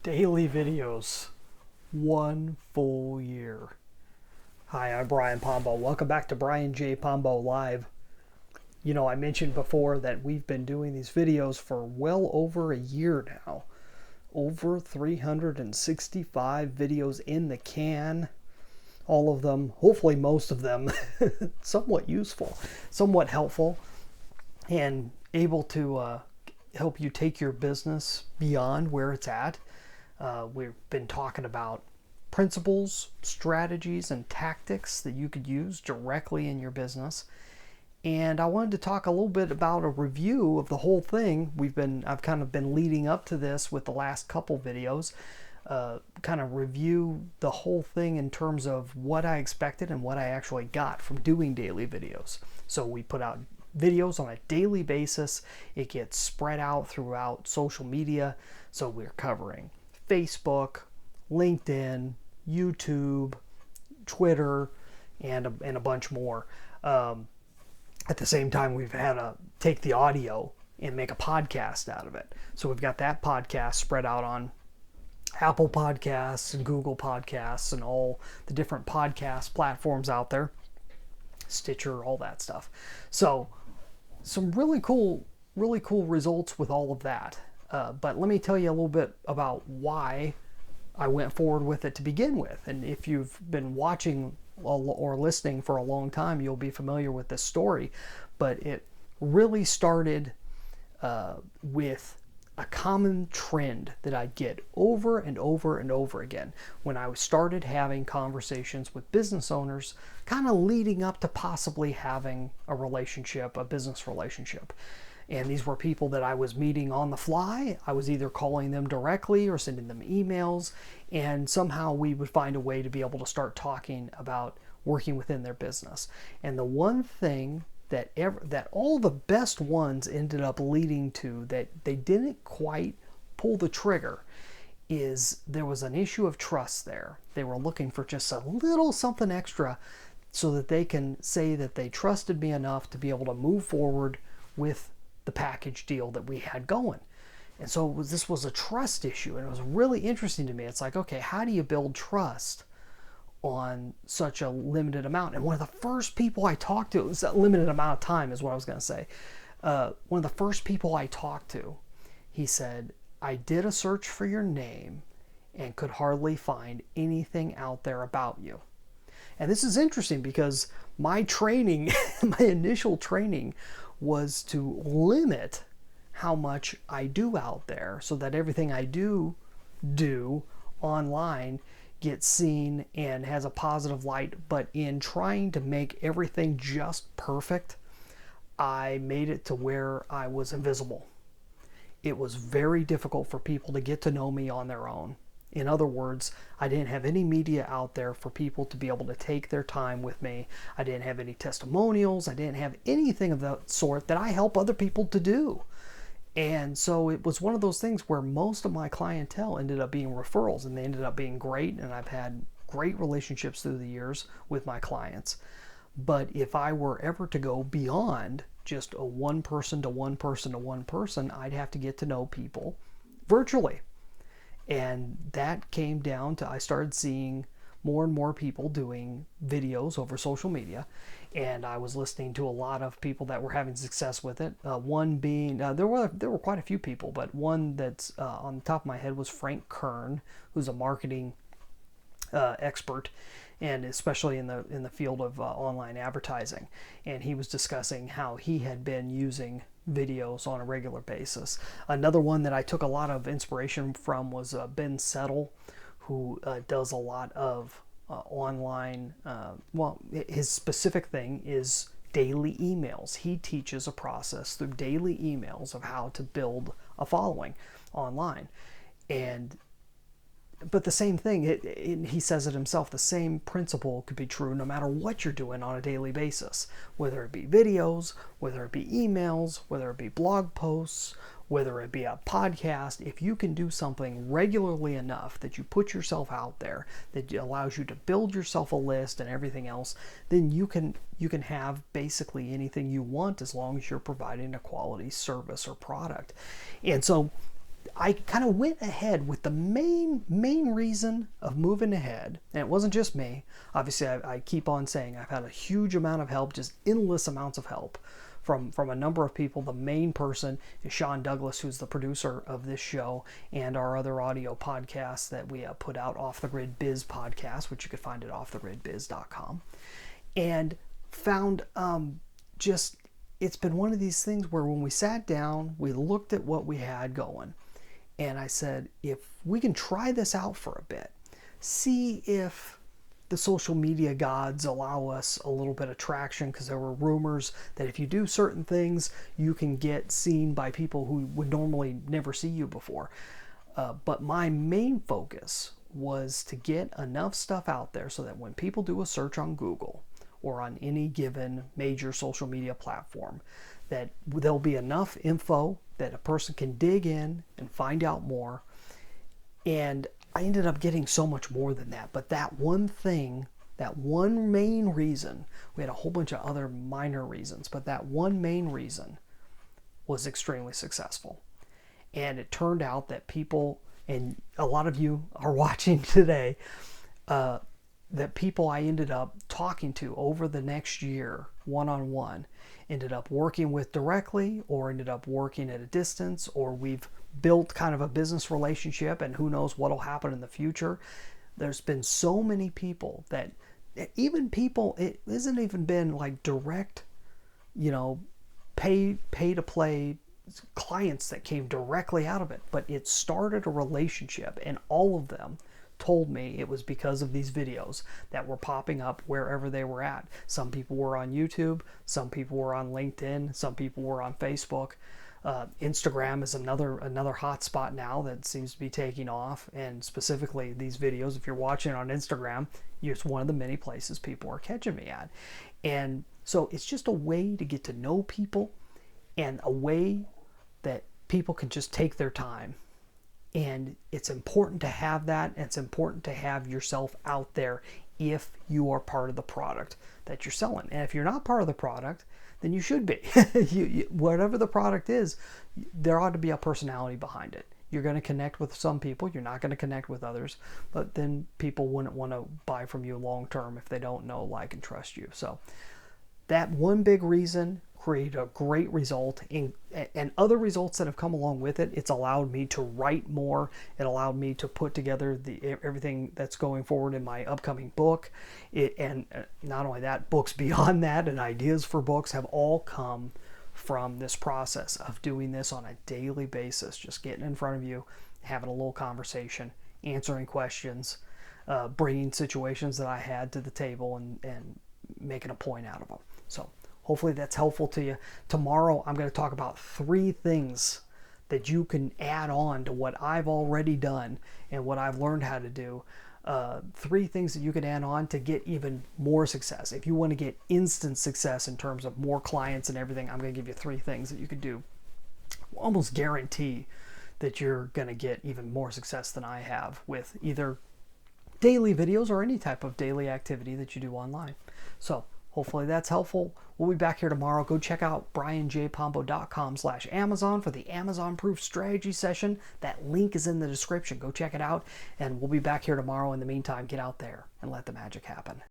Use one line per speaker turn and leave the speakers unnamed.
daily videos. 1 full year. Hi, I'm Brian Pombo. Welcome back to Brian J. Pombo Live. You know, I mentioned before that we've been doing these videos for well over a year now. Over 365 videos in the can. All of them, hopefully most of them, somewhat useful, somewhat helpful, and able to help you take your business beyond where it's at. We've been talking about principles, strategies, and tactics that you could use directly in your business. And I wanted to talk a little bit about a review of the whole thing. I've kind of been leading up to this with the last couple videos. Kind of review the whole thing in terms of what I expected and what I actually got from doing daily videos. So we put out videos on a daily basis. It gets spread out throughout social media. So we're covering Facebook, LinkedIn, YouTube, Twitter, and a bunch more. At the same time, we've had to take the audio and make a podcast out of it. So we've got that podcast spread out on Apple Podcasts and Google Podcasts and all the different podcast platforms out there, Stitcher, all that stuff. So some really cool results with all of that. But let me tell you a little bit about why I went forward with it to begin with. And if you've been watching or listening for a long time, you'll be familiar with this story. But it really started with a common trend that I get over and over and over again when I started having conversations with business owners, kind of leading up to possibly having a business relationship. And these were people that I was meeting on the fly. I was either calling them directly or sending them emails, and somehow we would find a way to be able to start talking about working within their business. And the one thing that all the best ones ended up leading to, that they didn't quite pull the trigger, is there was an issue of trust there. They were looking for just a little something extra so that they can say that they trusted me enough to be able to move forward with the package deal that we had going. And so this was a trust issue, and it was really interesting to me. It's like, okay, how do you build trust on such a limited amount? And one of the first people I talked to, it was a limited amount of time is what I was going to say. One of the first people I talked to, he said, I did a search for your name and could hardly find anything out there about you. And this is interesting because my training, my initial training, was to limit how much I do out there so that everything I do online gets seen and has a positive light. But in trying to make everything just perfect, I made it to where I was invisible. It was very difficult for people to get to know me on their own. In other words, I didn't have any media out there for people to be able to take their time with me. I didn't have any testimonials. I didn't have anything of that sort that I help other people to do. And so it was one of those things where most of my clientele ended up being referrals, and they ended up being great. And I've had great relationships through the years with my clients. But if I were ever to go beyond just a one person to one person to one person, I'd have to get to know people virtually. And that came down to, I started seeing more and more people doing videos over social media, and I was listening to a lot of people that were having success with it. One being, there were quite a few people, but one that's on the top of my head was Frank Kern, who's a marketing expert, and especially in the field of online advertising. And he was discussing how he had been using videos on a regular basis. Another one that I took a lot of inspiration from was Ben Settle, who does a lot of online, his specific thing is daily emails. He teaches a process through daily emails of how to build a following online. But the same thing, he says it himself, the same principle could be true no matter what you're doing on a daily basis, whether it be videos, whether it be emails, whether it be blog posts, whether it be a podcast. If you can do something regularly enough that you put yourself out there, that allows you to build yourself a list and everything else, then you can have basically anything you want as long as you're providing a quality service or product. And so I kind of went ahead with the main reason of moving ahead, and it wasn't just me. Obviously, I keep on saying I've had a huge amount of help, just endless amounts of help from a number of people. The main person is Sean Douglas, who's the producer of this show and our other audio podcasts that we put out, Off the Grid Biz podcast, which you could find at offthegridbiz.com, and found just it's been one of these things where when we sat down, we looked at what we had going. And I said, if we can try this out for a bit, see if the social media gods allow us a little bit of traction, because there were rumors that if you do certain things, you can get seen by people who would normally never see you before. But my main focus was to get enough stuff out there so that when people do a search on Google or on any given major social media platform, that there'll be enough info that a person can dig in and find out more. And I ended up getting so much more than that. But that one thing, that one main reason, we had a whole bunch of other minor reasons, but that one main reason was extremely successful. And it turned out that people, and a lot of you are watching today, that people I ended up talking to over the next year, one-on-one, ended up working with directly, or ended up working at a distance, or we've built kind of a business relationship, and who knows what'll happen in the future. There's been so many people that, even people, it hasn't even been like direct, pay to play clients that came directly out of it, but it started a relationship, and all of them told me it was because of these videos that were popping up wherever they were at. Some people were on YouTube, some people were on LinkedIn, some people were on Facebook. Instagram is another hot spot now that seems to be taking off, and specifically these videos, if you're watching on Instagram, it's one of the many places people are catching me at. And so it's just a way to get to know people, and a way that people can just take their time. And it's important to have that, and it's important to have yourself out there if you are part of the product that you're selling. And if you're not part of the product, then you should be. Whatever the product is, there ought to be a personality behind it. You're going to connect with some people, you're not going to connect with others, but then people wouldn't want to buy from you long term if they don't know, like, and trust you. So that one big reason create a great result, and other results that have come along with it. It's allowed me to write more. It allowed me to put together everything that's going forward in my upcoming book. And not only that, books beyond that and ideas for books have all come from this process of doing this on a daily basis, just getting in front of you, having a little conversation, answering questions, bringing situations that I had to the table, and making a point out of them. So hopefully that's helpful to you. Tomorrow, I'm going to talk about 3 things that you can add on to what I've already done and what I've learned how to do. 3 things that you can add on to get even more success. If you want to get instant success in terms of more clients and everything, I'm going to give you 3 things that you can do. Almost guarantee that you're going to get even more success than I have with either daily videos or any type of daily activity that you do online. So hopefully that's helpful. We'll be back here tomorrow. Go check out brianjpombo.com/Amazon for the Amazon Proof Strategy session. That link is in the description. Go check it out, and we'll be back here tomorrow. In the meantime, get out there and let the magic happen.